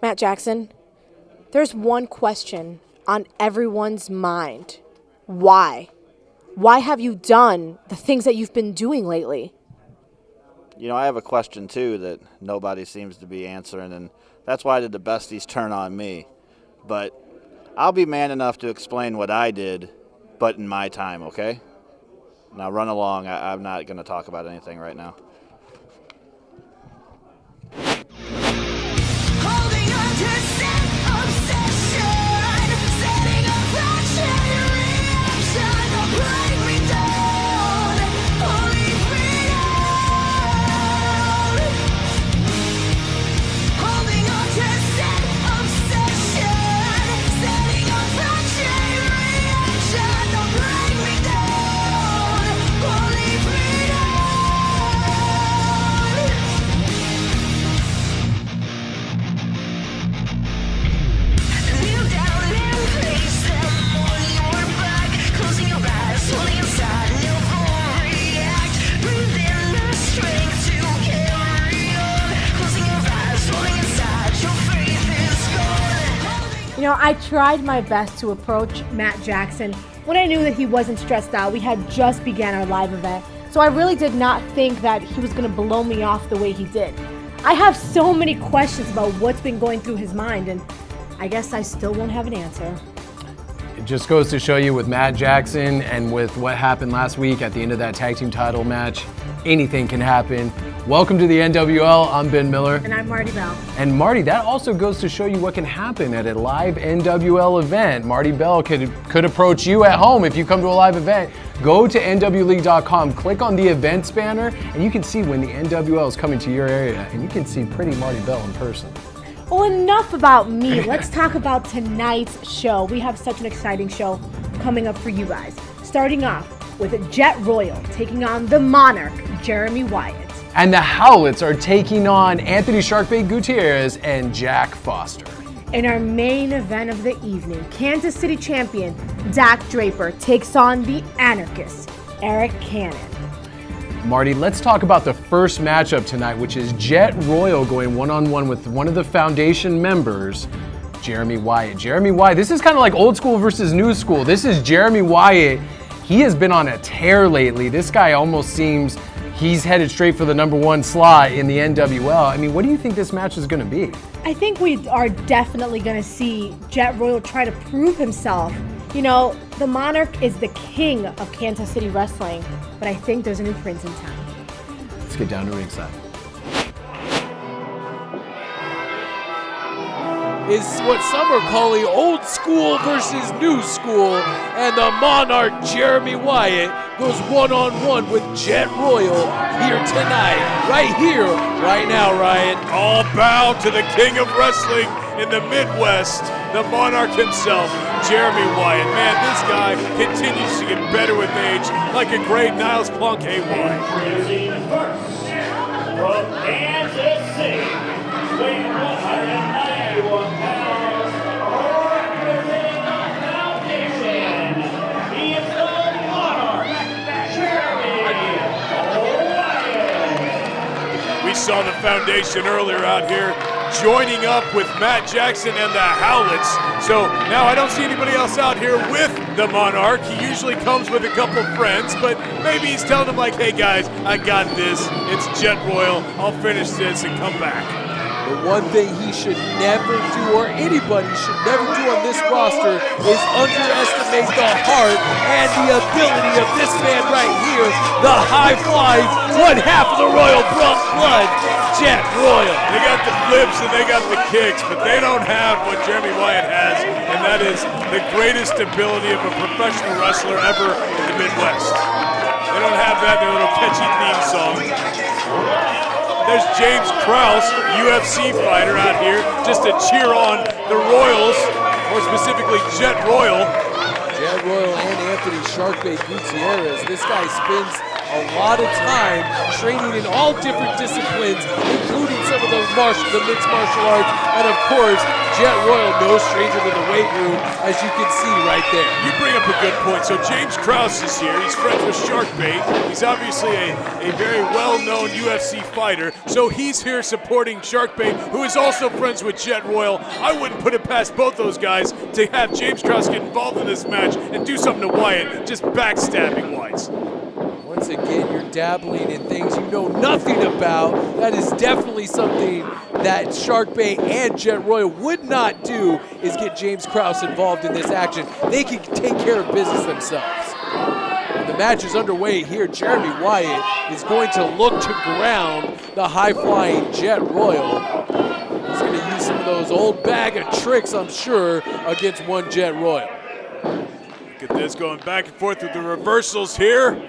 Matt Jackson, there's one question on everyone's mind. Why? Why have you done the things that you've been doing lately? You know, I have a question, too, that nobody seems to be answering, and that's why did the besties turn on me. But I'll be man enough to explain what I did, but in my time, okay? Now run along. I'm not going to talk about anything right now. You know, I tried my best to approach Matt Jackson when I knew that he wasn't stressed out. We had just began our live event, so I really did not think that he was going to blow me off the way he did. I have so many questions about what's been going through his mind, and I guess I still won't have an answer. It just goes to show you with Matt Jackson and with what happened last week at the end of that tag team title match, anything can happen. Welcome to the NWL. I'm Ben Miller. And I'm Marty Bell. And Marty, that also goes to show you what can happen at a live NWL event. Marty Bell could approach you at home if you come to a live event. Go to nwleague.com, click on the events banner, and you can see when the NWL is coming to your area, and you can see pretty Marty Bell in person. Well, enough about me. Let's talk about tonight's show. We have such an exciting show coming up for you guys. Starting off with Jet Royal taking on the Monarch, Jeremy Wyatt. And the Howletts are taking on Anthony Sharkbait Gutierrez and Jack Foster. In our main event of the evening, Kansas City champion Draper takes on the Anarchist, Arik Cannon. Marty, let's talk about the first matchup tonight, which is Jet Royal going one-on-one with one of the foundation members, Jeremy Wyatt. Jeremy Wyatt, this is kind of like old school versus new school. This is Jeremy Wyatt. He has been on a tear lately. This guy almost seems he's headed straight for the #1 slot in the NWL. I mean, what do you think this match is going to be? I think we are definitely going to see Jet Royal try to prove himself. You know, the Monarch is the king of Kansas City wrestling, but I think there's a new prince in town. Let's get down to ringside. Is what some are calling old school versus new school, and the Monarch Jeremy Wyatt goes one-on-one with Jet Royal here tonight, right here, right now, Ryan. All bow to the king of wrestling in the Midwest, the Monarch himself, Jeremy Wyatt. Man, this guy continues to get better with age, like a great Niles Plunk AY. First, from Kansas City, weighing 191 pounds, representing the foundation, he is the Monarch, Jeremy Wyatt. We saw the foundation earlier out here, joining up with Matt Jackson and the Howletts. So now I don't see anybody else out here with the Monarch. He usually comes with a couple friends, but maybe he's telling them like, hey guys, I got this. It's Jet Royal. I'll finish this and come back. The one thing he should never do, or anybody should never do on this roster, is underestimate the heart and the ability of this man right here, the high-flying, one half of the royal blood, Jet Royal. They got the flips and they got the kicks, but they don't have what Jeremy Wyatt has, and that is the greatest ability of a professional wrestler ever in the Midwest. They don't have that in their little catchy theme song. There's James Krause, UFC fighter out here, just to cheer on the Royals, or specifically Jet Royal. Jet Royal and Anthony Sharkbait Gutierrez. This guy spends a lot of time training in all different disciplines, including some of the mixed martial arts, and of course, Jet Royal, no stranger to the weight room, as you can see right there. You bring up a good point. So James Krause is here. He's friends with Sharkbait. He's obviously a very well-known UFC fighter. So he's here supporting Sharkbait, who is also friends with Jet Royal. I wouldn't put it past both those guys to have James Krause get involved in this match and do something to Wyatt, just backstabbing-wise. Once again, you're dabbling in things you know nothing about. That is definitely something that Sharkbait and Jet Royal would not do, is get James Krause involved in this action. They can take care of business themselves. And the match is underway here. Jeremy Wyatt is going to look to ground the high-flying Jet Royal. He's going to use some of those old bag of tricks, I'm sure, against one Jet Royal. Look at this, going back and forth with the reversals here.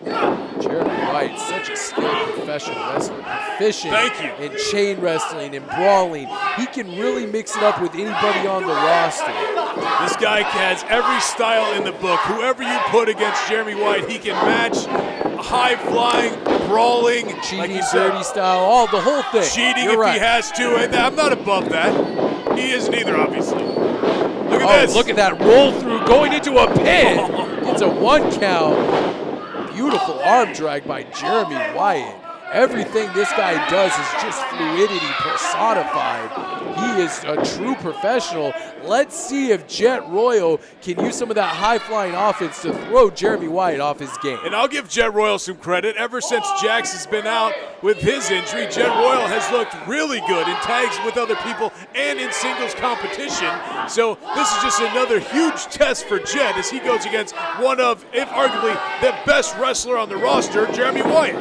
Jeremy Wyatt, such a skilled professional wrestler, proficient Thank you. in chain wrestling and brawling. He can really mix it up with anybody on the roster. This guy has every style in the book. Whoever you put against Jeremy Wyatt, he can match. High-flying, brawling, Cheating, like you said, dirty style, all the whole thing. cheating You're if right. he has to. And I'm not above that. He isn't either, obviously. Look at this. Look at that roll through going into a pin. It's a 1 count. Beautiful arm drag by Jeremy Wyatt. Everything this guy does is just fluidity personified. He is a true professional. Let's see if Jet Royal can use some of that high-flying offense to throw Jeremy Wyatt off his game. And I'll give Jet Royal some credit. Ever since Jax has been out with his injury, Jet Royal has looked really good in tags with other people and in singles competition. So this is just another huge test for Jet as he goes against one of, if arguably, the best wrestler on the roster, Jeremy Wyatt.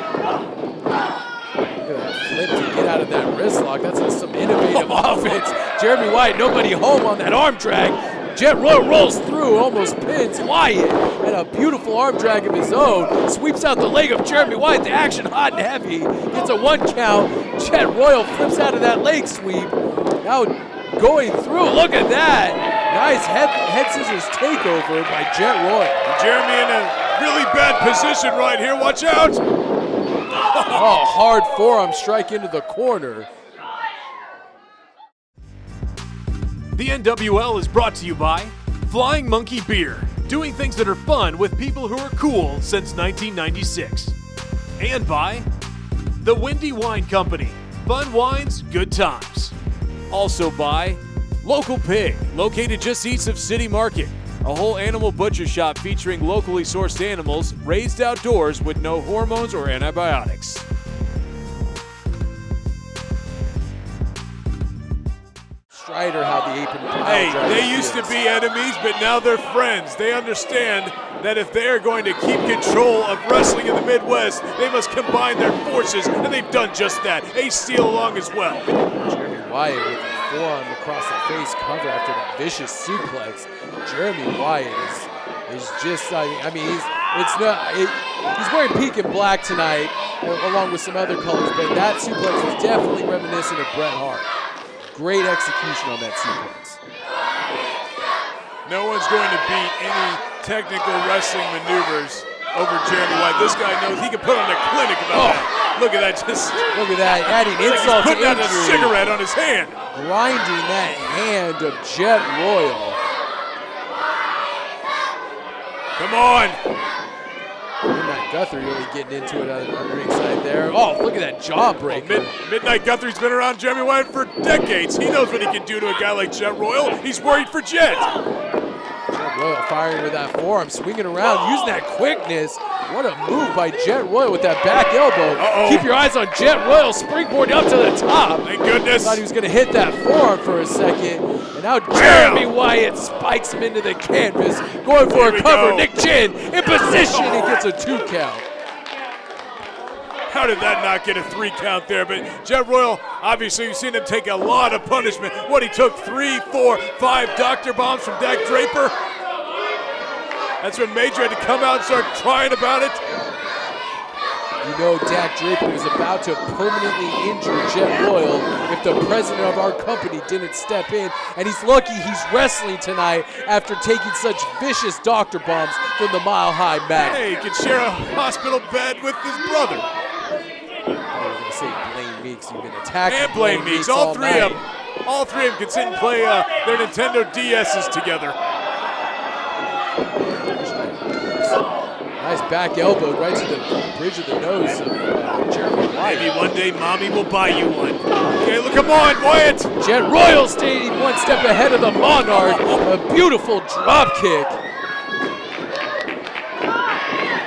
Look at that flip to get out of that wrist lock. That's some innovative offense. Jeremy Wyatt, nobody home on that arm drag. Jet Royal rolls through, almost pins Wyatt, and a beautiful arm drag of his own. Sweeps out the leg of Jeremy Wyatt. The action hot and heavy. Gets a 1 count. Jet Royal flips out of that leg sweep. Now going through. Look at that. Nice head scissors takeover by Jet Royal. Jeremy in a really bad position right here. Watch out. Oh, hard forearm strike into the corner. The NWL is brought to you by Flying Monkey Beer, doing things that are fun with people who are cool since 1996. And by the Windy Wine Company, fun wines, good times. Also by Local Pig, located just east of City Market, a whole animal butcher shop featuring locally sourced animals raised outdoors with no hormones or antibiotics. Strider, how the ape and Hey, they used to be enemies, but now they're friends. They understand that if they are going to keep control of wrestling in the Midwest, they must combine their forces, and they've done just that. Ace Steel along as well. Jeremy Wyatt with a forearm across the face cover after that vicious suplex. Jeremy Wyatt is just, he's wearing pink and black tonight, along with some other colors, but that suplex is definitely reminiscent of Bret Hart. Great execution on that sequence. No one's going to beat any technical wrestling maneuvers over Jeremy Wyatt. This guy knows he can put on a clinic about that. Look at that, Look at that, adding insult to putting out a injury. cigarette on his hand. Grinding that hand of Jet Royal. Come on. Midnight Guthrie really getting into it on the ringside there. Oh, look at that jawbreaker. Midnight Guthrie's been around Jeremy Wyatt for decades. He knows what he can do to a guy like Jet Royal. He's worried for Jet. Jet Royal firing with that forearm, swinging around, using that quickness. What a move by Jet Royal with that back elbow. Keep your eyes on Jet Royal, springboard up to the top. Thank goodness. Thought he was going to hit that forearm for a second. And now Jeremy Wyatt spikes him into the canvas, going for a cover. Go. Nick Chin in position. He gets a 2 count. How did that not get a 3 count there? But Jet Royal, obviously, you've seen him take a lot of punishment. What, he took 3, 4, 5 doctor bombs from Dak Draper? That's when Major had to come out and start crying about it. You know Dak Draper was about to permanently injure Jet Royal if the president of our company didn't step in. And he's lucky he's wrestling tonight after taking such vicious doctor bombs from the Mile High Magnum. Hey, he could share a hospital bed with his brother. I was going to say Blaine Meeks. You've been attacking And Blaine Meeks, all three of night. them. All three of them could sit and play their Nintendo DSs together. Nice back elbow right to the bridge of the nose of Jeremy Wyatt. Maybe one day mommy will buy you one. Okay, look, come on, Wyatt. Jet Royal staying one step ahead of the Monarch. A beautiful drop kick.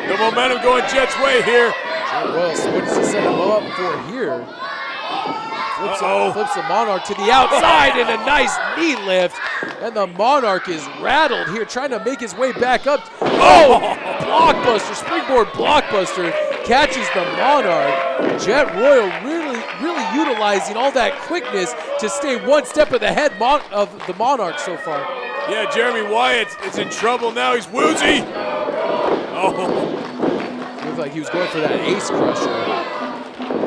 The momentum going Jet's way here. Jet Royal, what does he set him up for here? Flips the Monarch to the outside and a nice knee lift. And the Monarch is rattled here, trying to make his way back up. Oh, blockbuster, springboard blockbuster catches the Monarch. Jet Royal really utilizing all that quickness to stay one step ahead of the Monarch so far. Yeah, Jeremy Wyatt is in trouble now. He's woozy. Oh. Looked like he was going for that ace crusher.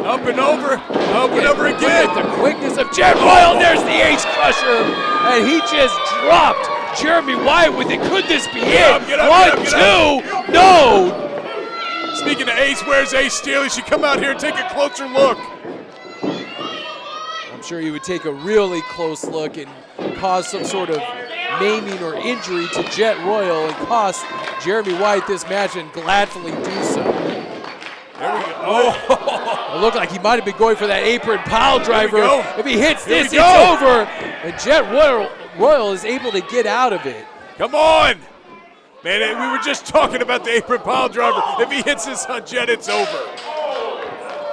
Up and over again. Look at the quickness of Jet Royal. There's the ace crusher. And he just dropped Jeremy Wyatt with it. Could this be it? Get up, One, get up. two, no. Speaking of ace, where's Ace Steele? He should come out here and take a closer look. I'm sure he would take a really close look and cause some sort of maiming or injury to Jet Royal and cost Jeremy Wyatt this match and gladly do so. There we go. Oh. It looked like he might have been going for that apron pile driver. If he hits this, it's go. over. And Jet Royal is able to get out of it. Come on. Man, we were just talking about the apron pile driver. If he hits this on Jet, it's over.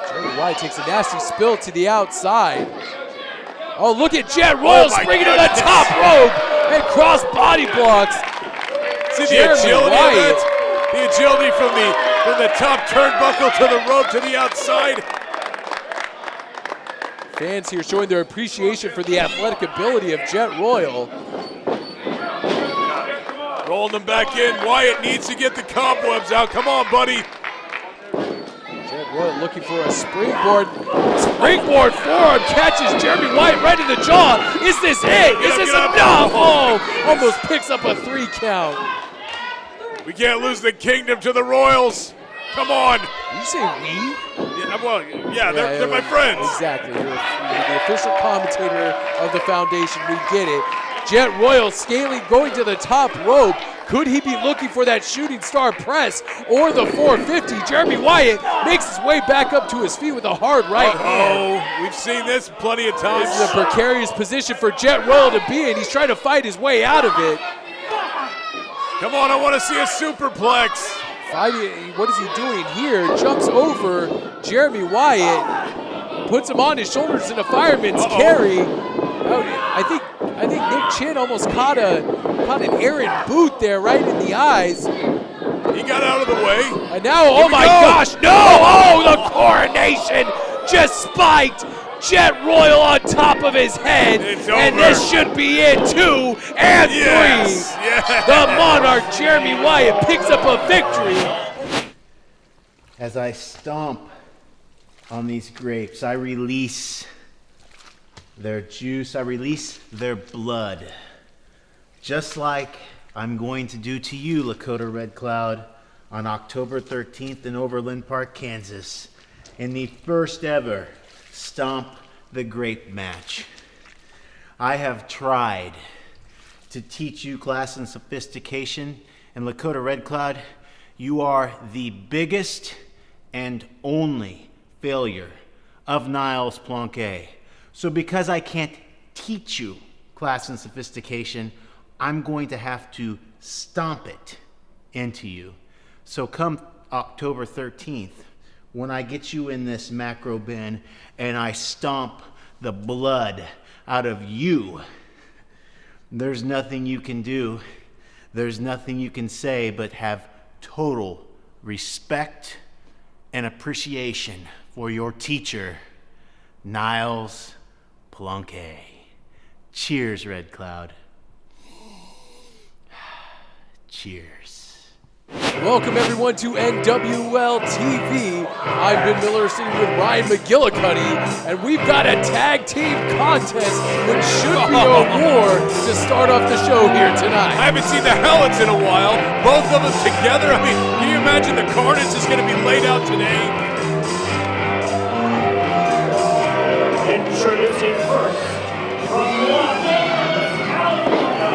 Jeremy Wyatt takes a nasty spill to the outside. Oh, look at Jet Royal springing to the top rope and cross body blocks. See the agility of that? The agility from the top turnbuckle to the rope to the outside. Fans here showing their appreciation for the athletic ability of Jet Royal. Rolling them back in. Wyatt needs to get the cobwebs out. Come on, buddy. Jet Royal looking for a springboard. Springboard forearm catches Jeremy Wyatt right in the jaw. Is this it? Is this enough? Oh, almost picks up a 3 count. We can't lose the kingdom to the Royals. Come on. Did you say we? Yeah, well, they're my friends. Exactly. You're the official commentator of the foundation. We get it. Jet Royal scaling, going to the top rope. Could he be looking for that shooting star press or the 450? Jeremy Wyatt makes his way back up to his feet with a hard right hand. We've seen this plenty of times. This is a precarious position for Jet Royal to be in. He's trying to fight his way out of it. Come on, I want to see a superplex. What is he doing here? Jumps over Jeremy Wyatt, puts him on his shoulders in a fireman's carry. I think Nick Chin almost caught an Aaron boot there right in the eyes. He got out of the way. And now, oh my gosh, no! Oh, the coronation just spiked Jet Royal on top of his head. And this should be it, 2 and 3. Yes. The Monarch, Jeremy Wyatt, picks up a victory. As I stomp on these grapes, I release their juice, I release their blood. Just like I'm going to do to you, Lakota Red Cloud, on October 13th in Overland Park, Kansas, in the first ever Stomp the Grape match. I have tried to teach you class and sophistication, and Lakota Red Cloud, you are the biggest and only failure of Niles Planquet. So because I can't teach you class and sophistication, I'm going to have to stomp it into you. So come October 13th, when I get you in this macro bin and I stomp the blood out of you, there's nothing you can do, there's nothing you can say but have total respect and appreciation for your teacher, Niles Planquet. Cheers, Red Cloud. Cheers. Welcome everyone to NWL TV. I'm Ben Miller sitting with Ryan McGillicuddy, and we've got a tag team contest which should be a war to start off the show here tonight. I haven't seen the Howletts in a while. Both of them together. I mean, can you imagine the carnage is going to be laid out today? Introducing first, from Los Angeles, California,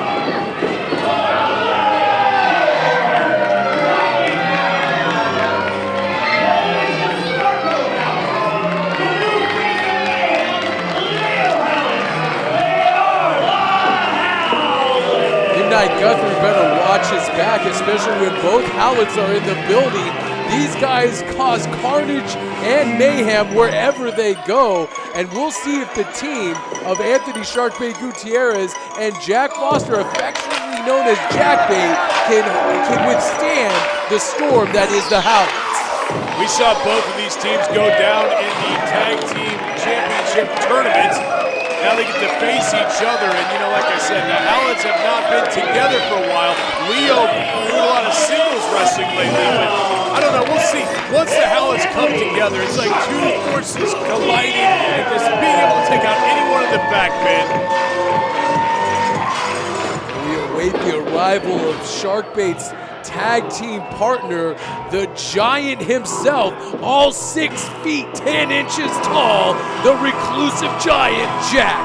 watches back, especially when both Howletts are in the building. These guys cause carnage and mayhem wherever they go, and we'll see if the team of Anthony Sharkbait Gutierrez and Jack Foster, affectionately known as JackBait, can withstand the storm that is the Howletts. We saw both of these teams go down in the Tag Team Championship tournament. Now they get to face each other, and like I said, the Howletts have not been together for a while. Leo doing a lot of singles wrestling lately, but I don't know, we'll see. Once the Howletts come together, it's like two forces colliding and just being able to take out anyone in the back, man. We await the arrival of Sharkbait's tag team partner, the giant himself, all 6 feet 10 inches tall, the reclusive giant Jack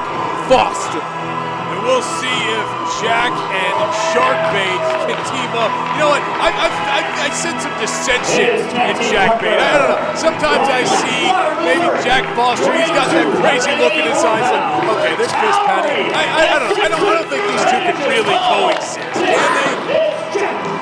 Foster. And we'll see if Jack and Sharkbait can team up. You know what? I sense some dissension in JackBait. I don't know. Sometimes I see maybe Jack Foster. He's got that crazy look in his eyes. Like, okay, there's fist pounding. I don't know. I don't think these two can really coexist. Can they?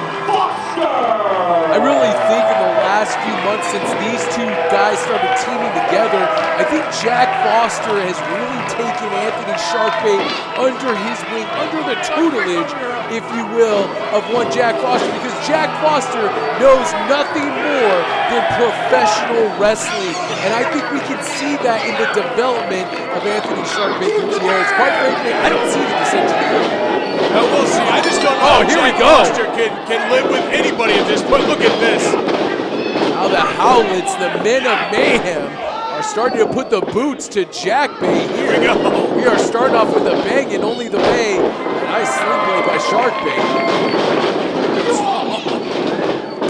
I really think in the last few months since these two guys started teaming together, I think Jack Foster has really taken Anthony Sharkbait under his wing, under the tutelage, if you will, of one Jack Foster, because Jack Foster knows nothing more than professional wrestling, and I think we can see that in the development of Anthony Sharkbait Gutierrez. Quite frankly, I don't see the dissension here. No, we'll see. I just don't know if Jack Foster can live with anybody at this point. Look at this. Now the Howletts, the men of mayhem, are starting to put the boots to JackBait here. Here we go. We are starting off with a bang and only the way. Nice sling blade by Sharkbait.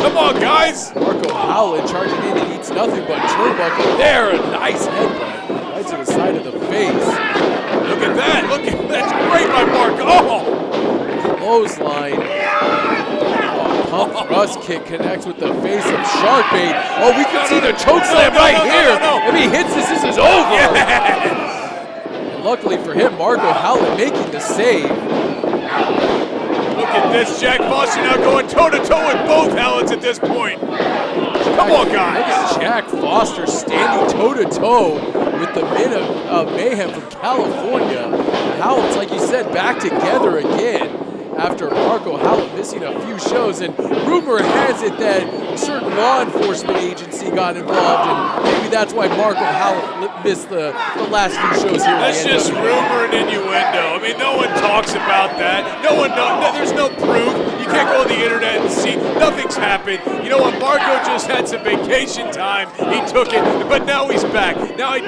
Come on, guys. Marco Howlett charging in and eats nothing but turnbuckle. There, a nice headbutt right to the side of the face. Look at that. Look at that. That's great by Marco. Oh. Clothesline. Pump thrust kick connects with the face of Sharkbait. Oh, we can see the chokeslam right here. If he hits this is over. Yes. And luckily for him, Marco Howlett making the save. Look at this. Jack Foster now going toe-to-toe with both Howletts at this point. Come on, guys. Look at Jack Foster standing toe-to-toe with the men of mayhem from California. The Howletts, like you said, back together again after Marco Howlett missing a few shows, and rumor has it that a certain law enforcement agency got involved, and maybe that's why Marco Howlett missed the last few shows here. That's just rumor and innuendo. I mean, no one talks about that. No one knows. There's no proof. You can't go on the internet and see. Nothing's happened. You know what? Marco just had some vacation time. He took it, but now he's back. Now I'm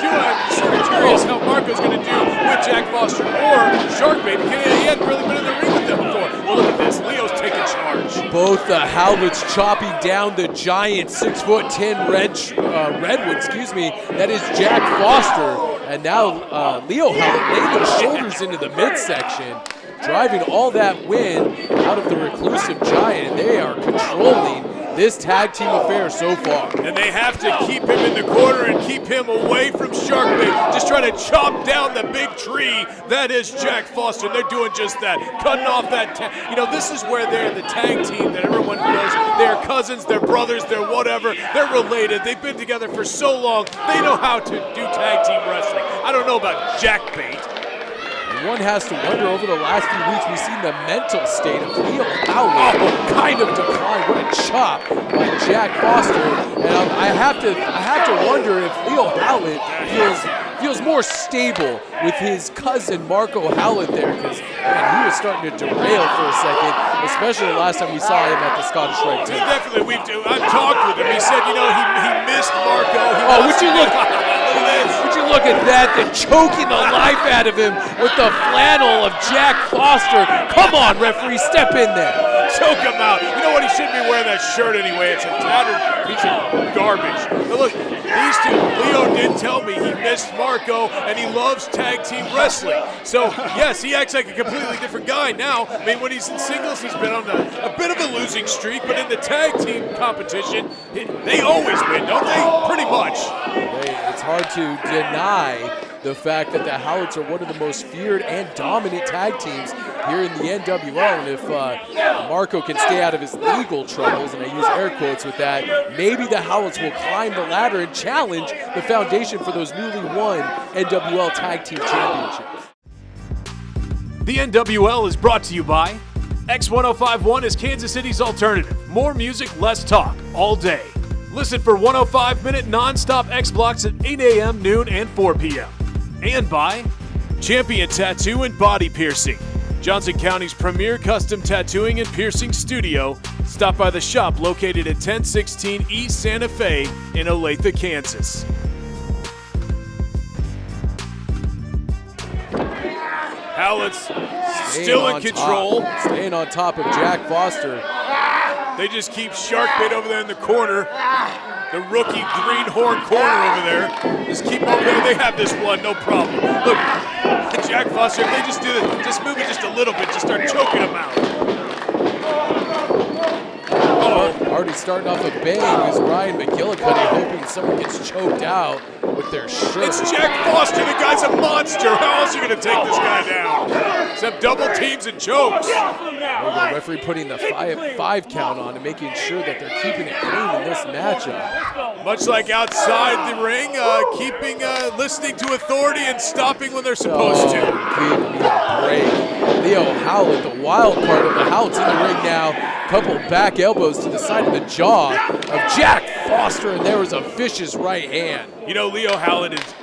sort of curious how Marco's going to do with Jack Foster or Sharkbait, because he hadn't really been in the ring with them before. Well, look at this. Leo's taking charge. Both the Howletts chopping down the giant 6'10" Redwood, that is Jack Foster. And now Leo Howlett laying those shoulders into the midsection, driving all that wind out of the reclusive giant. They are controlling this tag team affair so far. And they have to keep him in the corner and keep him away from Sharkbait. Just trying to chop down the big tree that is Jack Foster. They're doing just that, cutting off that. This is where they're the tag team that everyone knows. They're cousins, they're brothers, they're whatever. They're related. They've been together for so long. They know how to do tag team wrestling. I don't know about JackBait. One has to wonder, over the last few weeks, we've seen the mental state of Leo Howlett kind of decline. What a chop by Jack Foster. And I have to wonder if Leo Howlett feels more stable with his cousin Marco Howlett there, because he was starting to derail for a second, especially the last time we saw him at the Scottish Rite tent. Definitely, I've talked with him. He said, he missed Marco. Would you look at that? The choking the life out of him with the flannel of Jack Foster. Come on, referee, step in there. Choke him out. You know what? He shouldn't be wearing that shirt anyway. It's a tattered piece of garbage. But look, these two, Leo did tell me he missed Marco and he loves tag team wrestling. So, yes, he acts like a completely different guy now. I mean, when he's in singles, he's been on a bit of a losing streak, but in the tag team competition, they always win, don't they? Pretty much. It's hard to deny the fact that the Howletts are one of the most feared and dominant tag teams here in the NWL. And if Marco can stay out of his legal troubles, and I use air quotes with that, maybe the Howletts will climb the ladder and challenge the foundation for those newly won NWL Tag Team Championships. The NWL is brought to you by X1051 is Kansas City's alternative. More music, less talk, all day. Listen for 105-minute non-stop X blocks at 8 a.m., noon, and 4 p.m. And by Champion Tattoo and Body Piercing, Johnson County's premier custom tattooing and piercing studio. Stop by the shop located at 1016 East Santa Fe in Olathe, Kansas. Howletts still in control. Staying on top of Jack Foster. They just keep Sharkbait over there in the corner. The rookie greenhorn corner over there. Just keep over there. They have this one, no problem. Look, Jack Foster, if they just do this, just move it just a little bit, just start choking them out. Already starting off a bang is Ryan McGillicuddy, hoping someone gets choked out with their shirt. It's Jack Foster. The guy's a monster. How else are you going to take this guy down? Except double teams and chokes. The referee putting the five count on and making sure that they're keeping it clean in this matchup. Much like outside the ring, listening to authority and stopping when they're supposed to. Give me a break. Leo Howlett, the wild card of the Howletts in the ring now. Couple back elbows to the side of the jaw of Jack Foster, and there was a vicious right hand. You know, Leo Howlett is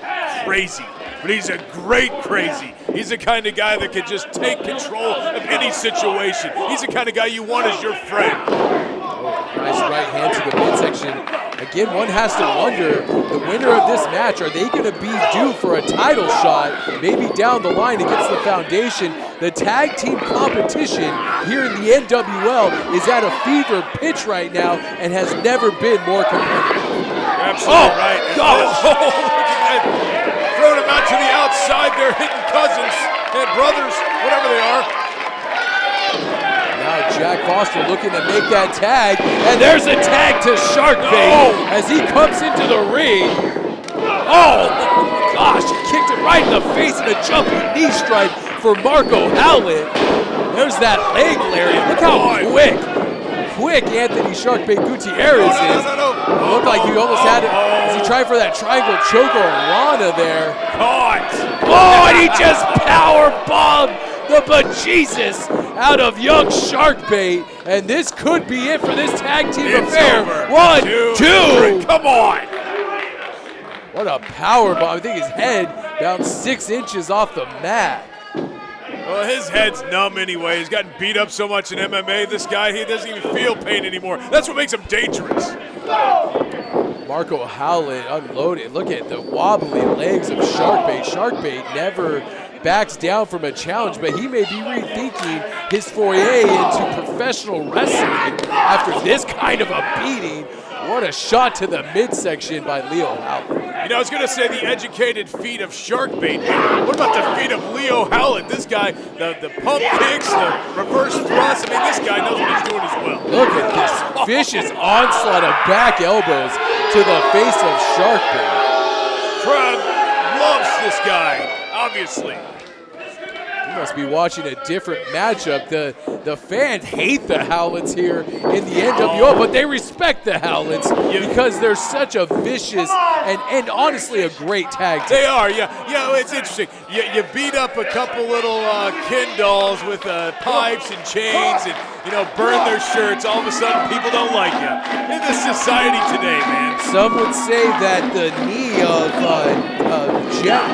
crazy, but he's a great crazy. He's the kind of guy that can just take control of any situation. He's the kind of guy you want as your friend. Nice right hand to the midsection. Again, one has to wonder, the winner of this match, are they going to be due for a title shot, maybe down the line against the foundation? The tag team competition here in the NWL is at a fever pitch right now and has never been more competitive. Absolutely right. Look at that. Throwing him out to the outside. They're hitting cousins and brothers, whatever they are. Now Jack Foster looking to make that tag, and there's a tag to Sharkbait as he comes into the ring. Oh gosh, he kicked it right in the face and a jumping knee strike for Marco Howlett. There's that leg lariat. Look how quick Anthony Sharkbait Gutierrez is. It looked like he almost had it as he tried for that triangle choke on Rana there. Caught. Oh, and he just power bombed the bejesus out of young Sharkbait, and this could be it for this tag team affair. Over. One, two. Three. Come on. What a power bomb. I think his head down 6 inches off the mat. Well, his head's numb anyway. He's gotten beat up so much in MMA. This guy, he doesn't even feel pain anymore. That's what makes him dangerous. Marco Howlett unloaded. Look at the wobbly legs of Sharkbait. Sharkbait never backs down from a challenge, but he may be rethinking his foray into professional wrestling after this kind of a beating. What a shot to the midsection by Leo Howlett. You know, I was going to say the educated feet of Sharkbait. What about the feet of Leo Howlett? This guy, the pump kicks, the reverse thrust. I mean, this guy knows what he's doing as well. Look at this vicious onslaught of back elbows to the face of Sharkbait. Crowd loves this guy, obviously. You must be watching a different matchup. The fans hate the Howletts here in the NWL, but they respect the Howletts because they're such a vicious and honestly a great tag team. They are, yeah. Yeah, it's interesting. You beat up a couple little Ken dolls with pipes and chains and, burn their shirts. All of a sudden, people don't like you. In this society today, man. Some would say that the knee of Jax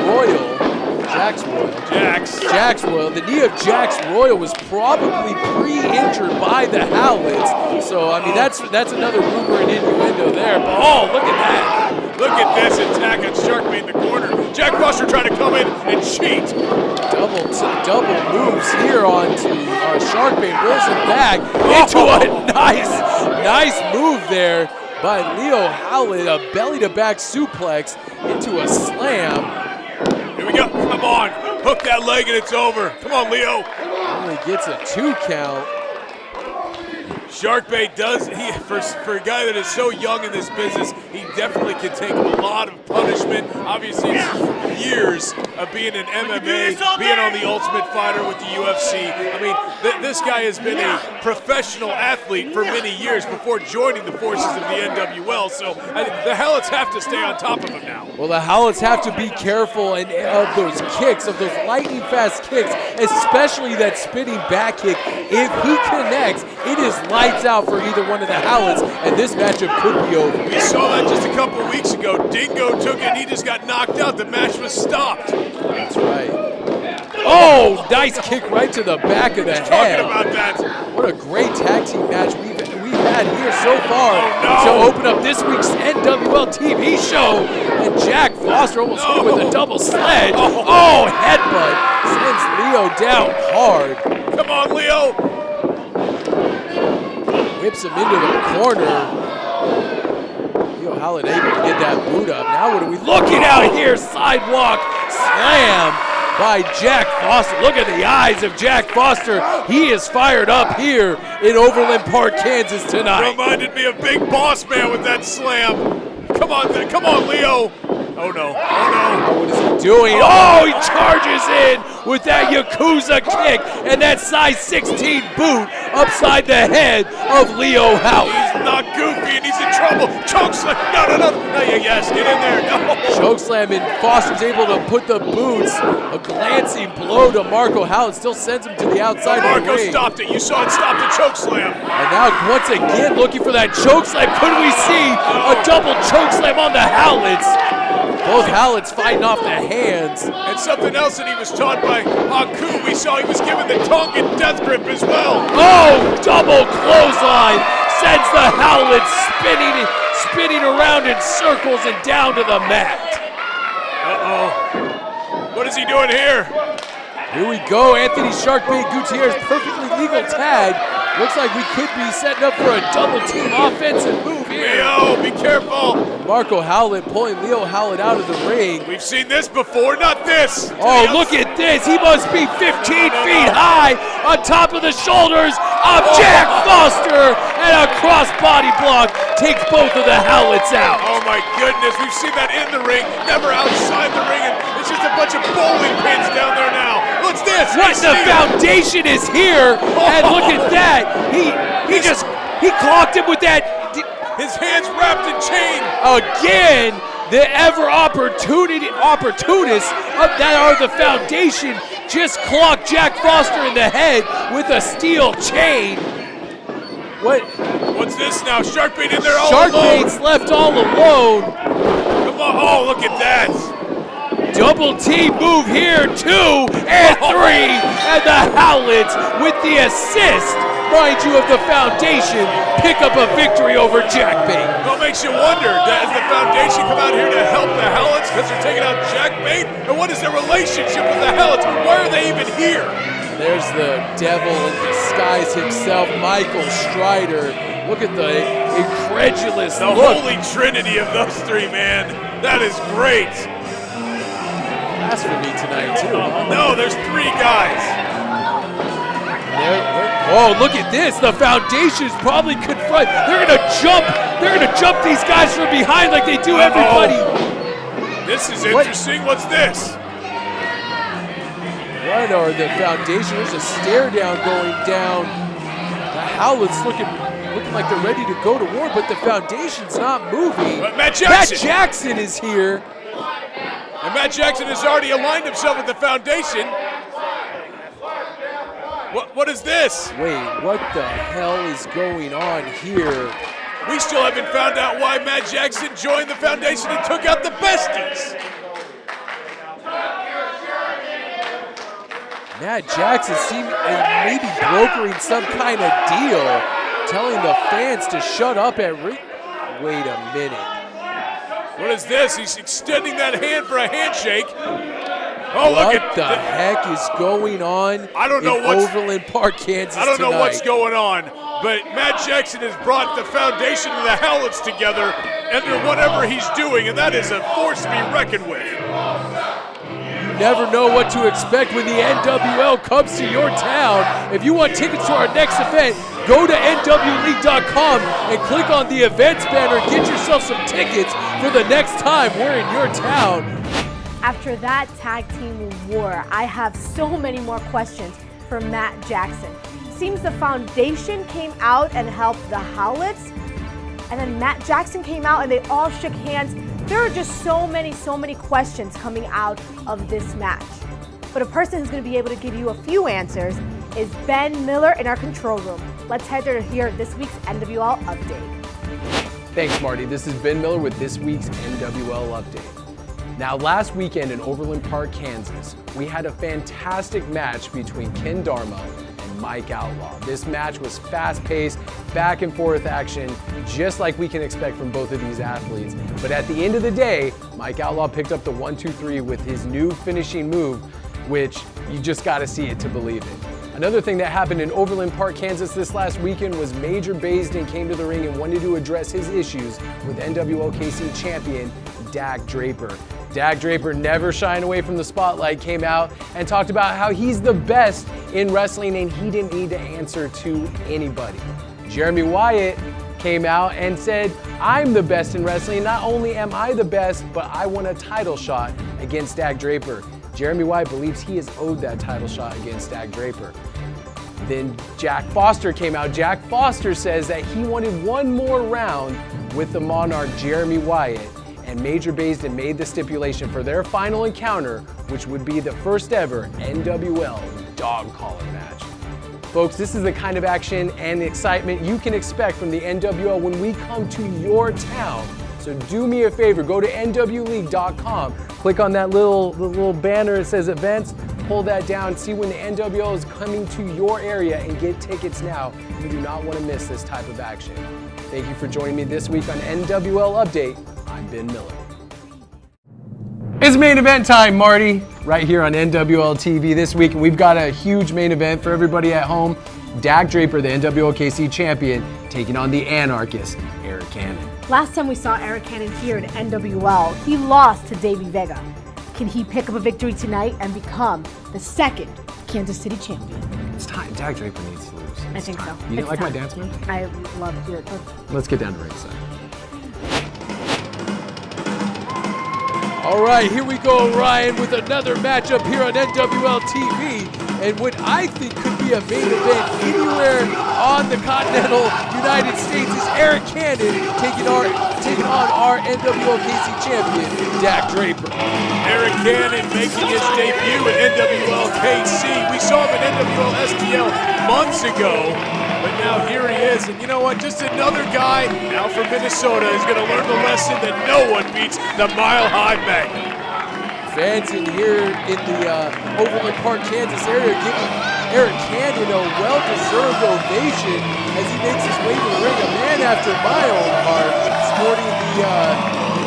Royal. The knee of Jax Royal was probably pre-injured by the Howletts. So, I mean, that's another rumor and innuendo there. But, look at that. Look at this attack on Sharkbait in the corner. Jack Foster trying to come in and cheat. Double moves here onto Sharkbait. Rolls it back into a nice move there by Leo Howlett. A belly-to-back suplex into a slam. Here we go. Come on. Hook that leg and it's over. Come on, Leo. Only gets a 2 count. Sharkbait does, for a guy that is so young in this business, he definitely can take a lot of punishment. Obviously, it's years of being in MMA, being on the Ultimate Fighter with the UFC. I mean, this guy has been a professional athlete for many years before joining the forces of the NWL, so the Howletts have to stay on top of him now. Well, the Howletts have to be careful of those kicks, of those lightning fast kicks, especially that spinning back kick. If he connects, it is lights out for either one of the Howletts, and this matchup could be over. We saw that just a couple weeks ago. Dingo took it and he just got knocked out. The match was stopped. That's right. Oh, nice kick right to the back of the head. Talking about that. What a great tag team match we've had here so far Oh, no. to open up this week's NWL TV show. And Jack Foster almost hit with a double sledge. Oh, headbutt sends Leo down hard. Come on, Leo. Whips him into the corner. Leo Howlett able to get that boot up. Now what are we looking out here? Sidewalk slam by Jack Foster. Look at the eyes of Jack Foster. He is fired up here in Overland Park, Kansas tonight. Reminded me of Big Boss Man with that slam. Come on, Leo. Oh no, What is he doing? Oh, he charges in with that Yakuza kick and that size 16 boot upside the head of Leo Howlett. He's not goofy and he's in trouble. Chokeslam. No. Yes, get in there. No. Chokeslam, and Foster's able to put the boots. A glancing blow to Marco Howlett still sends him to the outside of the Marco ring. stopped it. You saw it stop the chokeslam. And now once again looking for that chokeslam. Could we see a double chokeslam on the Howletts? Both Howletts fighting off the hands. And something else that he was taught by Haku. We saw he was given the Tongan death grip as well. Oh, double clothesline sends the Howletts spinning around in circles and down to the mat. Uh-oh. What is he doing here? Here we go, Anthony Sharkbait Gutierrez, perfectly legal tag. Looks like we could be setting up for a double team offensive move here. Leo, be careful. Marco Howlett pulling Leo Howlett out of the ring. We've seen this before, not this. Oh, look at this. He must be 15 feet high on top of the shoulders of Jack Foster, and a cross-body block takes both of the Howletts out. Oh my goodness, we've seen that in the ring, never outside the ring, and it's just a bunch of bowling pins down there now. What's this? What, the foundation is here, and look at that. He clocked him with that. His hands wrapped in chain. Again, the ever opportunists that are the foundation just clocked Jack Foster in the head with a steel chain. What's this now? Sharkbait in there all Sharkbait's alone. left all alone. Come on, oh, look at that. Double team move here, 2 and 3, and the Howletts with the assist, mind you, of the foundation, pick up a victory over JackBait. Well, it makes you wonder, does the foundation come out here to help the Howletts because they're taking out JackBait? And what is their relationship with the Howletts? Why are they even here? There's the devil in disguise himself, Michael Strider. Look at the incredulous The look. holy trinity of those three, man. That is great. That's for me tonight, too. No, there's 3 guys. Oh, look at this. The foundation's probably confront. They're gonna jump these guys from behind like they do everybody. This is interesting. What's this? What are the foundation? There's a stare down going down. The Howletts looking like they're ready to go to war, but the foundation's not moving. But Matt Jackson is here. And Matt Jackson has already aligned himself with the foundation. What is this? Wait, what the hell is going on here? We still haven't found out why Matt Jackson joined the foundation and took out the besties. Matt Jackson seemed maybe brokering some kind of deal, telling the fans to shut up at ring. Wait a minute. What is this? He's extending that hand for a handshake. Oh, what look at the heck is going on I don't know in what's, Overland Park, Kansas I don't know tonight? what's going on, but Matt Jackson has brought the foundation and the Howletts together under whatever he's doing, and that is a force to be reckoned with. You never know what to expect when the NWL comes to your town. If you want tickets to our next event, go to NWLeague.com and click on the events banner and get yourself some tickets for the next time we're in your town. After that tag team war, I have so many more questions for Matt Jackson. Seems the foundation came out and helped the Howletts, and then Matt Jackson came out and they all shook hands. There are just so many questions coming out of this match. But a person who's going to be able to give you a few answers is Ben Miller in our control room. Let's head there to hear this week's NWL update. Thanks, Marty. This is Ben Miller with this week's NWL update. Now, last weekend in Overland Park, Kansas, we had a fantastic match between Ken Dharma and Mike Outlaw. This match was fast-paced, back and forth action, just like we can expect from both of these athletes. But at the end of the day, Mike Outlaw picked up the 1-2-3 with his new finishing move, which you just got to see it to believe it. Another thing that happened in Overland Park, Kansas this last weekend was Major Baisden came to the ring and wanted to address his issues with NWL KC champion Dak Draper. Dak Draper, never shying away from the spotlight, came out and talked about how he's the best in wrestling and he didn't need to answer to anybody. Jeremy Wyatt came out and said, I'm the best in wrestling. Not only am I the best, but I won a title shot against Dak Draper. Jeremy Wyatt believes he is owed that title shot against Dak Draper. Then Jack Foster came out. Jack Foster says that he wanted one more round with the Monarch, Jeremy Wyatt, and Major Baisden made the stipulation for their final encounter, which would be the first ever NWL dog collar match. Folks, this is the kind of action and excitement you can expect from the NWL when we come to your town. So do me a favor, go to NWLeague.com, click on that little banner that says events, pull that down, see when the NWL is coming to your area and get tickets now. You do not want to miss this type of action. Thank you for joining me this week on NWL Update. I'm Ben Miller. It's main event time, Marty, right here on NWL TV this week, and we've got a huge main event for everybody at home. Dak Draper, the NWL KC champion, taking on the Anarchist, Arik Cannon. Last time we saw Arik Cannon here in NWL, he lost to Davey Vega. Can he pick up a victory tonight and become the second Kansas City champion? It's time. Dak Draper needs to lose. I think so. You didn't like my dance move? I loved it. Let's get down to ringside. All right, here we go, Ryan, with another matchup here on NWL TV. And what I think could be a main event anywhere on the continental United States is Arik Cannon taking on our NWL KC champion, Dak Draper. Arik Cannon making his debut at NWL KC. We saw him at NWL STL months ago, but now here he is. And you know what? Just another guy now from Minnesota is going to learn the lesson that no one beats the Mile High Magnum. Fans in here in the Overland Park, Kansas area giving Arik Cannon a well-deserved ovation as he makes his way to the ring. A man after my own heart, sporting the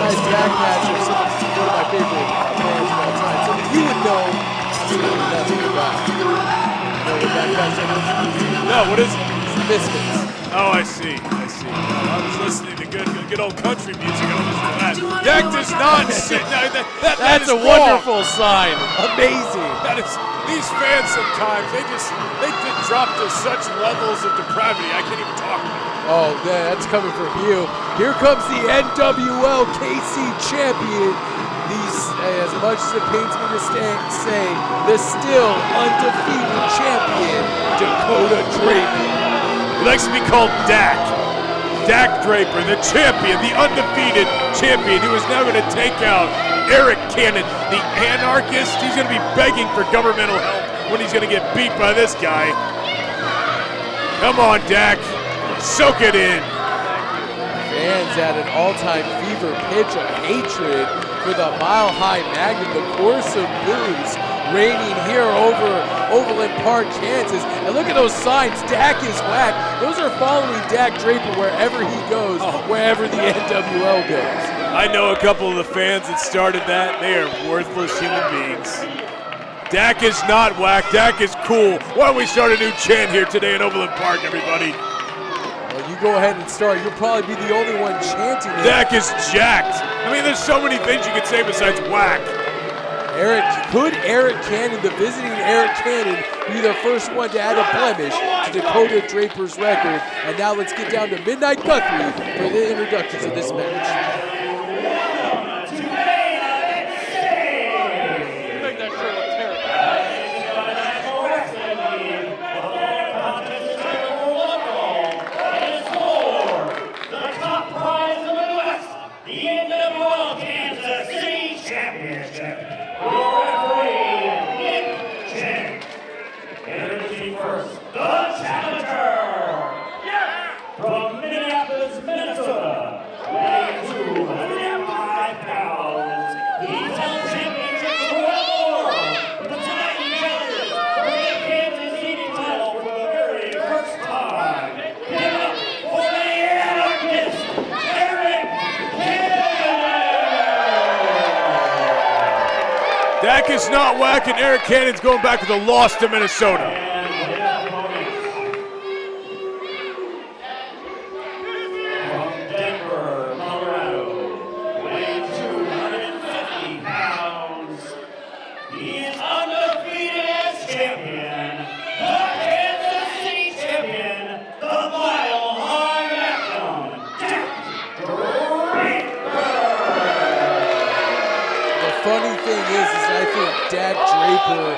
nice drag match of one of my favorite bands of all time. So you would know absolutely nothing about it. You know what that guy's name is? No, what is it? It's the Misfits. Oh, I see. I was listening to good old country music. I don't listen to that. Dak does not sit. No, That's a wonderful sign. Amazing. That is, these fans sometimes, they drop to such levels of depravity, I can't even talk about it. Oh, that's coming from you. Here comes the NWL KC champion. As much as it pains me to say, the still undefeated champion, Dakota Draper. He likes to be called Dak. Dak Draper, the champion, the undefeated champion, who is now going to take out Arik Cannon, the Anarchist. He's going to be begging for governmental help when he's going to get beat by this guy. Come on, Dak. Soak it in. Fans at an all-time fever pitch of hatred for the Mile High Magnum, the course of booze, reigning here over Overland Park, Kansas. And look at those signs. Dak is whack. Those are following Dak Draper wherever he goes, wherever the NWL goes. I know a couple of the fans that started that. They are worthless human beings. Dak is not whack. Dak is cool. Why don't we start a new chant here today in Overland Park, everybody? Well, you go ahead and start. You'll probably be the only one chanting it. Dak is jacked. I mean, there's so many things you could say besides whack. Could Arik Cannon, the visiting Arik Cannon, be the first one to add a blemish to Dakota Draper's record? And now let's get down to Midnight Guthrie for the introductions of this match. Dak is not whacking. Arik Cannon's going back with a loss to Minnesota. From Denver, Colorado, weighing 250 pounds, he is undefeated as champion, the Kansas City champion, the Mile High Magnum, The funny thing is I think Dak Draper,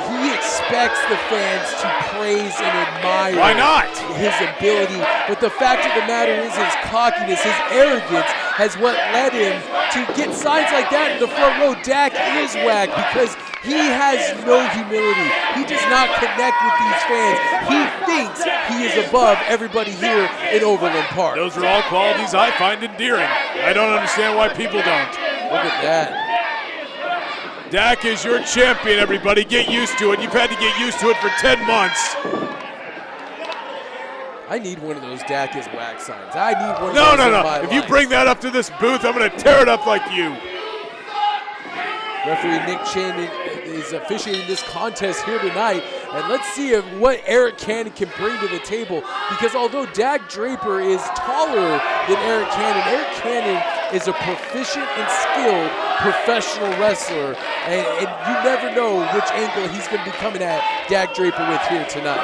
he expects the fans to praise and admire Why not? his ability, but the fact of the matter is his cockiness, his arrogance has what led him to get signs like that in the front row. Dak is whacked because he has no humility. He does not connect with these fans. He thinks he is above everybody here in Overland Park. Those are all qualities I find endearing. I don't understand why people don't. Look at that. Dak is your champion, everybody. Get used to it. You've had to get used to it for 10 months. I need one of those Dak is whack signs. I need one of No, those no, in no. my If you life. bring that up to this booth, I'm going to tear it up like you. Referee Nick Chan is officiating this contest here tonight, and let's see what Arik Cannon can bring to the table, because although Dak Draper is taller than Arik Cannon is a proficient and skilled professional wrestler, and you never know which angle he's going to be coming at Dak Draper with here tonight.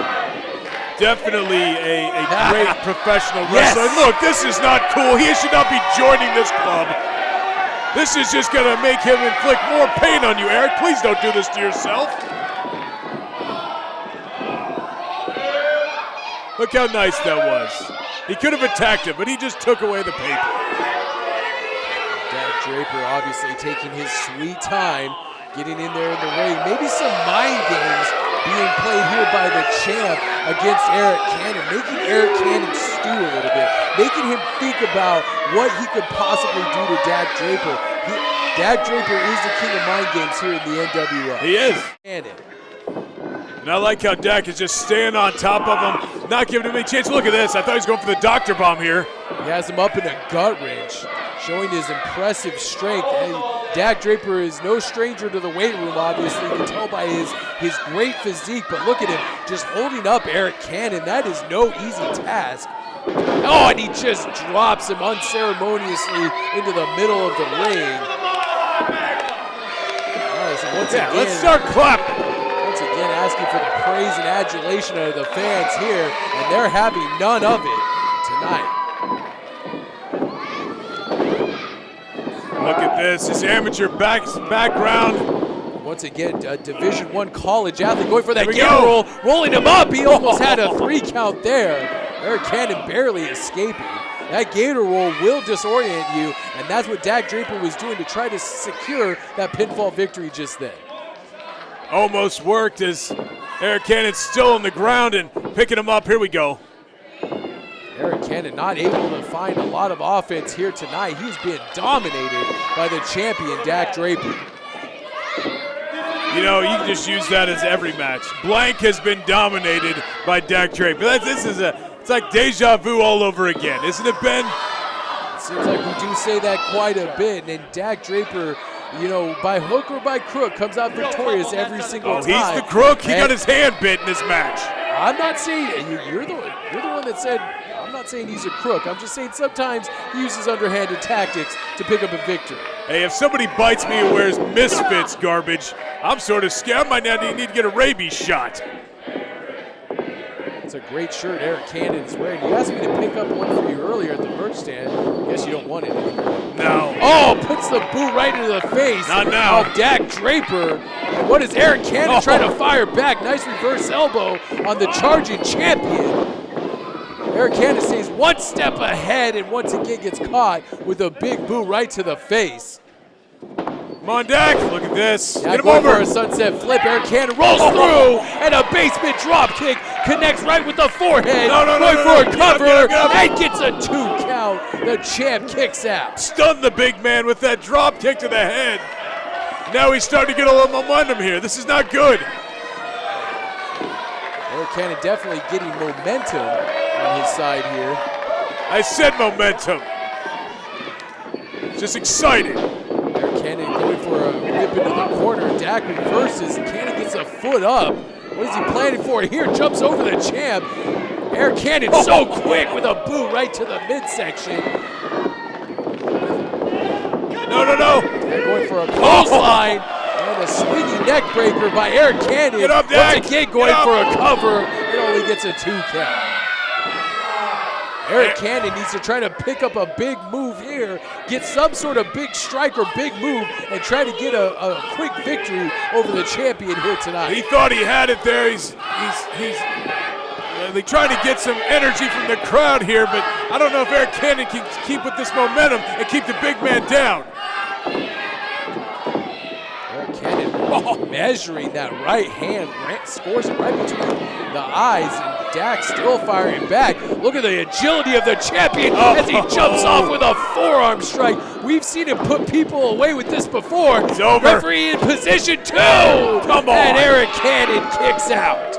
Definitely a great professional wrestler. Yes. Look, this is not cool. He should not be joining this club. This is just going to make him inflict more pain on you, Arik. Please don't do this to yourself. Look how nice that was. He could have attacked him, but he just took away the paper. Dak Draper obviously taking his sweet time, getting in there in the ring. Maybe some mind games being played here by the champ against Arik Cannon, making Arik Cannon stew a little bit, making him think about what he could possibly do to Dak Draper. Dak Draper is the king of mind games here in the NWL. He is. Cannon. And I like how Dak is just staying on top of him, not giving him any chance. Look at this. I thought he was going for the doctor bomb here. He has him up in a gut wrench, showing his impressive strength. And Dak Draper is no stranger to the weight room, obviously. You can tell by his great physique, but look at him just holding up Arik Cannon. That is no easy task. Oh, and he just drops him unceremoniously into the middle of the ring. All right, so once again, let's start clapping. Once again, asking for the praise and adulation of the fans here, and they're having none of it tonight. Look at this, his amateur background. Once again, a Division I college athlete going for that gator roll, rolling him up. He almost had a 3 count there. Arik Cannon barely escaping. That gator roll will disorient you, and that's what Dak Draper was doing to try to secure that pinfall victory just then. Almost worked as Arik Cannon's still on the ground and picking him up. Here we go. Arik Cannon not able to find a lot of offense here tonight. He's been dominated by the champion, Dak Draper. You know, you can just use that as every match. Blank has been dominated by Dak Draper. It's like deja vu all over again, isn't it, Ben? It seems like we do say that quite a bit, and Dak Draper, you know, by hook or by crook, comes out victorious every single time. He's the crook. He got his hand bit in this match. I'm not saying you're the one that said. I'm not saying he's a crook. I'm just saying sometimes he uses underhanded tactics to pick up a victory. Hey, if somebody bites me and wears Misfits garbage, I'm sort of scared. I might not need to get a rabies shot. It's a great shirt Eric Cannon's wearing. You asked me to pick up one for you earlier at the merch stand. Guess you don't want it anymore. No. Oh, puts the boot right into the face. Not now. Of Dak Draper. And what is Eric Cannon trying to fire back? Nice reverse elbow on the charging champion. Eric Cannon stays one step ahead and once again gets caught with a big boot right to the face. Come on, Dak. Look at this. Dak Get him going over. for a sunset flip. Eric Cannon rolls through and a basement drop kick connects right with the forehead. Going for a cover Get up. and gets a 2 count. The champ kicks out. Stunned the big man with that drop kick to the head. Now he's starting to get a little momentum here. This is not good. Eric Cannon definitely getting momentum on his side here. I said momentum. Just excited. Eric Cannon going for a whip into the corner. Dak reverses. Cannon gets a foot up. What is he planning for here? Jumps over the champ. Eric Cannon so quick with a boot right to the midsection. No. Dak going for a clothesline and a swinging neck breaker by Eric Cannon. Get up, Dak. Once again going for a cover. It only gets a 2 count. Eric Cannon needs to try to pick up a big move here, get some sort of big strike or big move, and try to get a quick victory over the champion here tonight. He thought he had it there. They're trying to get some energy from the crowd here, but I don't know if Eric Cannon can keep with this momentum and keep the big man down. Eric Cannon measuring that right hand, scores it right between the eyes, and Dak still firing back. Look at the agility of the champion as he jumps off with a forearm strike. We've seen him put people away with this before. It's over. Referee in position 2. Come on. And Eric Cannon kicks out.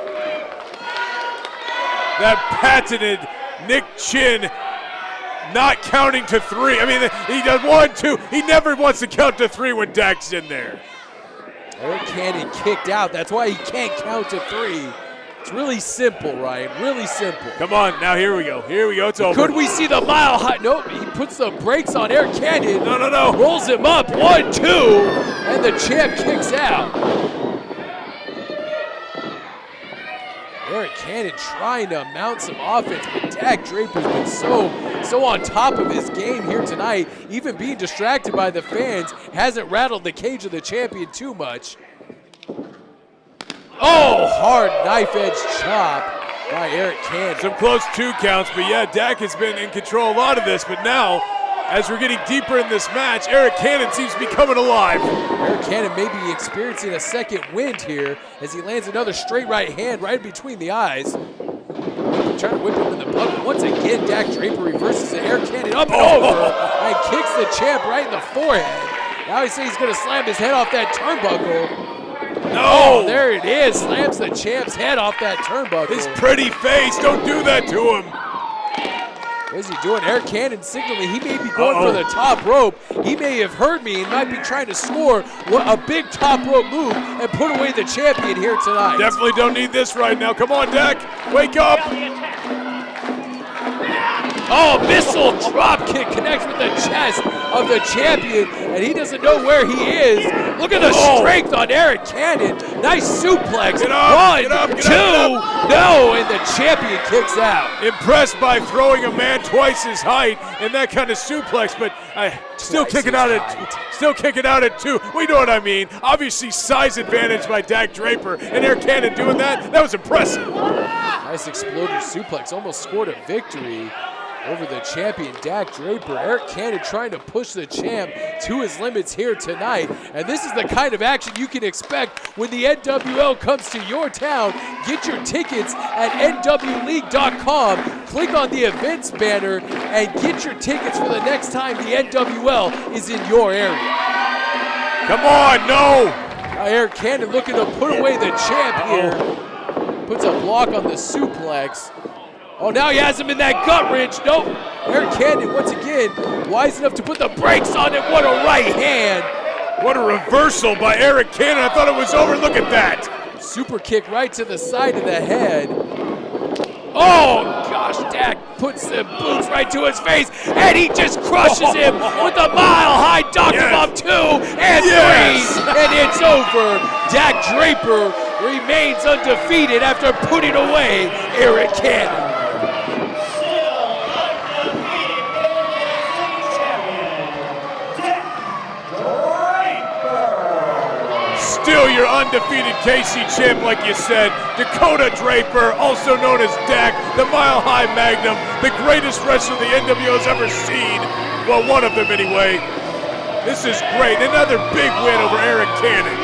That patented Nick Chin not counting to 3. I mean, he does 1, 2. He never wants to count to 3 when Dak's in there. Eric Cannon kicked out. That's why he can't count to 3. It's really simple, Ryan. Really simple. Come on, now here we go. Here we go. It's over. Could we see the mile high? Nope. He puts the brakes on Eric Cannon. No. Rolls him up. 1, 2. And the champ kicks out. Eric Cannon trying to mount some offense, but Dak Draper's been so on top of his game here tonight. Even being distracted by the fans hasn't rattled the cage of the champion too much. Oh, hard knife edge chop by Eric Cannon. Some close 2 counts, but yeah, Dak has been in control a lot of this, but now, as we're getting deeper in this match, Eric Cannon seems to be coming alive. Eric Cannon may be experiencing a second wind here as he lands another straight right hand right between the eyes. Trying to whip him in the bucket. Once again, Dak Draper reverses it. Eric Cannon up and over and kicks the champ right in the forehead. Now he says he's going to slam his head off that turnbuckle. No! Oh, there it is. Slams the champ's head off that turnbuckle. His pretty face, don't do that to him. What is he doing? Eric Cannon signaling he may be going for the top rope. He may have heard me and might be trying to score a big top rope move and put away the champion here tonight. Definitely don't need this right now. Come on, Dak. Wake up. Oh, missile drop kick connects with the chest of the champion, and he doesn't know where he is. Look at the strength on Eric Cannon. Nice suplex. Get up, 1, get up, get 2, up. no, and the champion kicks out. Impressed by throwing a man twice his height in that kind of suplex, but still kicking out at 2. We know what I mean. Obviously, size advantage by Dak Draper, and Eric Cannon doing that was impressive. Nice exploding suplex, almost scored a victory over the champion, Dak Draper. Eric Cannon trying to push the champ to his limits here tonight. And this is the kind of action you can expect when the NWL comes to your town. Get your tickets at nwleague.com. Click on the events banner and get your tickets for the next time the NWL is in your area. Come on, no! Now Eric Cannon looking to put away the champ here. Puts a block on the suplex. Oh, now he has him in that gut wrench. Nope. Eric Cannon, once again, wise enough to put the brakes on it. What a right hand. What a reversal by Eric Cannon. I thought it was over. Look at that. Super kick right to the side of the head. Oh, gosh, Dak puts the boots right to his face, and he just crushes him with a mile-high Dr. Bomb 2 and 3, and it's over. Dak Draper remains undefeated after putting away Arik Cannon. Still your undefeated KC champ, like you said, Dakota Draper, also known as Dak, the Mile High Magnum, the greatest wrestler the NWL has ever seen. Well, one of them anyway. This is great. Another big win over Arik Cannon.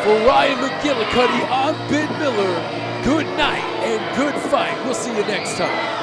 For Ryan McGillicuddy, I'm Ben Miller. Good night and good fight. We'll see you next time.